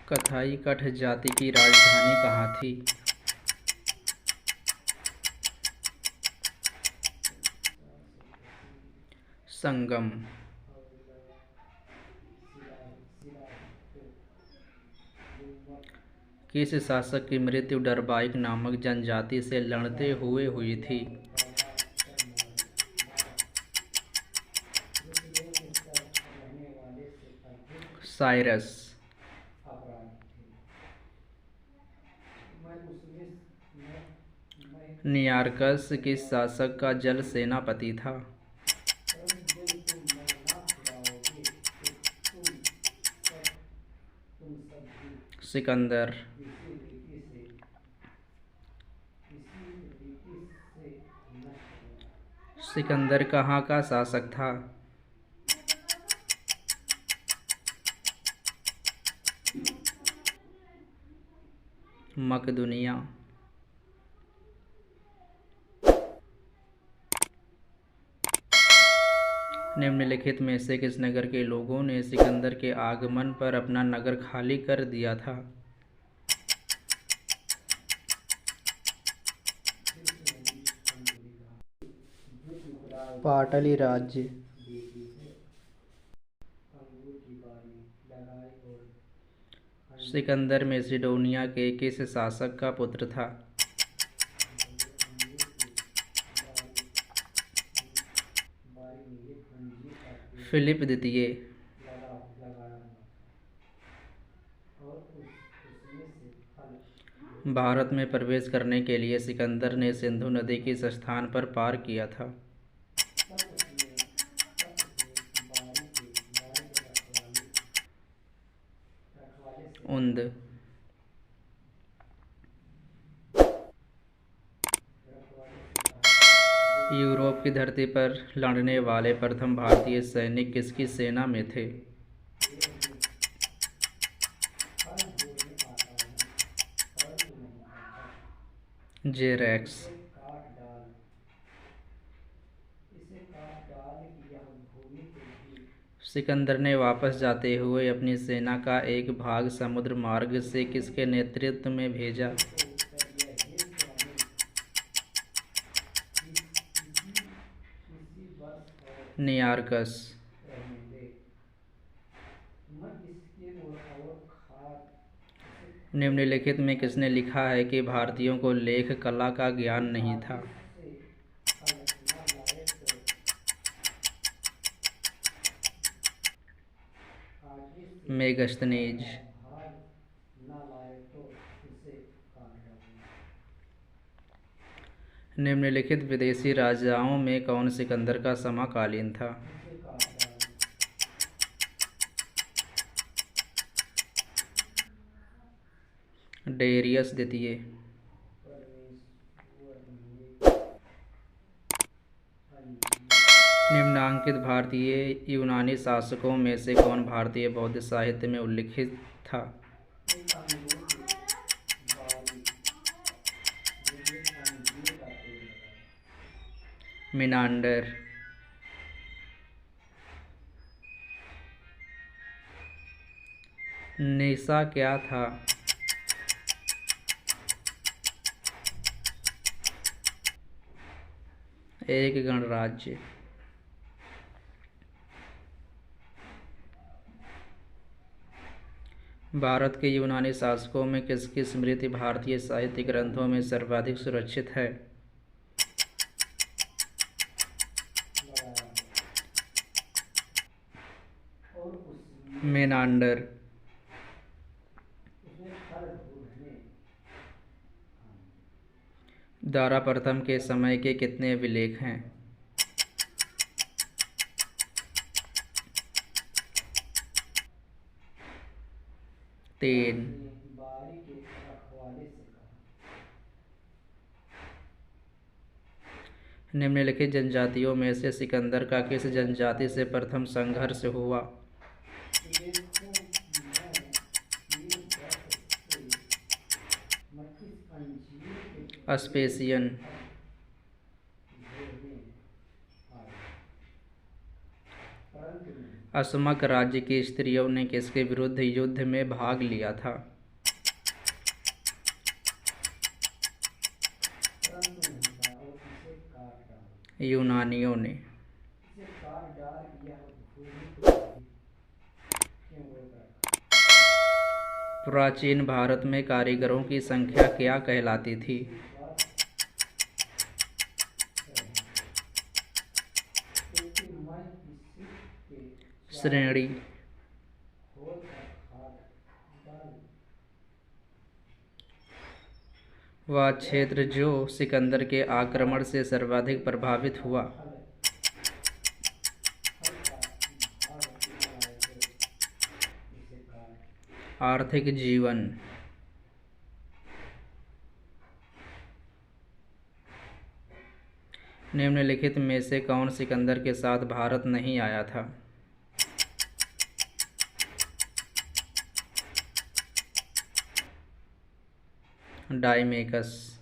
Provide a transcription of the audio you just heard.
कथाई कठ जाति की राजधानी कहाँ थी? संगम। किस शासक की मृत्यु डरबाइक नामक जनजाति से लड़ते हुए हुई थी? साइरस। नियार्कस किस शासक का जल सेनापति था? सिकंदर। सिकंदर कहाँ का शासक था? मकदूनिया। निम्नलिखित में से किस नगर के लोगों ने सिकंदर के आगमन पर अपना नगर खाली कर दिया था? पाटली राज्य। सिकंदर मैसिडोनिया के किस शासक का पुत्र था? फिलिप द्वितीय। भारत में प्रवेश करने के लिए सिकंदर ने सिंधु नदी किस स्थान पर पार किया था? उंद। यूरोप की धरती पर लड़ने वाले प्रथम भारतीय सैनिक किसकी सेना में थे? जेरेक्स। सिकंदर ने वापस जाते हुए अपनी सेना का एक भाग समुद्र मार्ग से किसके नेतृत्व में भेजा? नियार्कस। निम्नलिखित में किसने लिखा है कि भारतीयों को लेख कला का ज्ञान नहीं था? मेगस्थनीज। निम्नलिखित विदेशी राजाओं में कौन सिकंदर का समकालीन था? डेरियस द्वितीय। निम्नांकित भारतीय यूनानी शासकों में से कौन भारतीय बौद्ध साहित्य में उल्लिखित था? मिनांडर। निसा क्या था? एक गणराज्य। भारत के यूनानी शासकों में किसकी स्मृति भारतीय साहित्य ग्रंथों में सर्वाधिक सुरक्षित है? मेनांडर। दारा प्रथम के समय के कितने अभिलेख हैं? 3। निम्नलिखित जनजातियों में से सिकंदर का किस जनजाति से प्रथम संघर्ष हुआ? अस्पेसियन। असमक राज्य की स्त्रियों ने किसके विरुद्ध युद्ध में भाग लिया था? यूनानियों ने। प्राचीन भारत में कारीगरों की संख्या क्या कहलाती थी? श्रेणी। वह क्षेत्र जो सिकंदर के आक्रमण से सर्वाधिक प्रभावित हुआ। आर्थिक जीवन। निम्नलिखित में से कौन सिकंदर के साथ भारत नहीं आया था? डाइमेकस।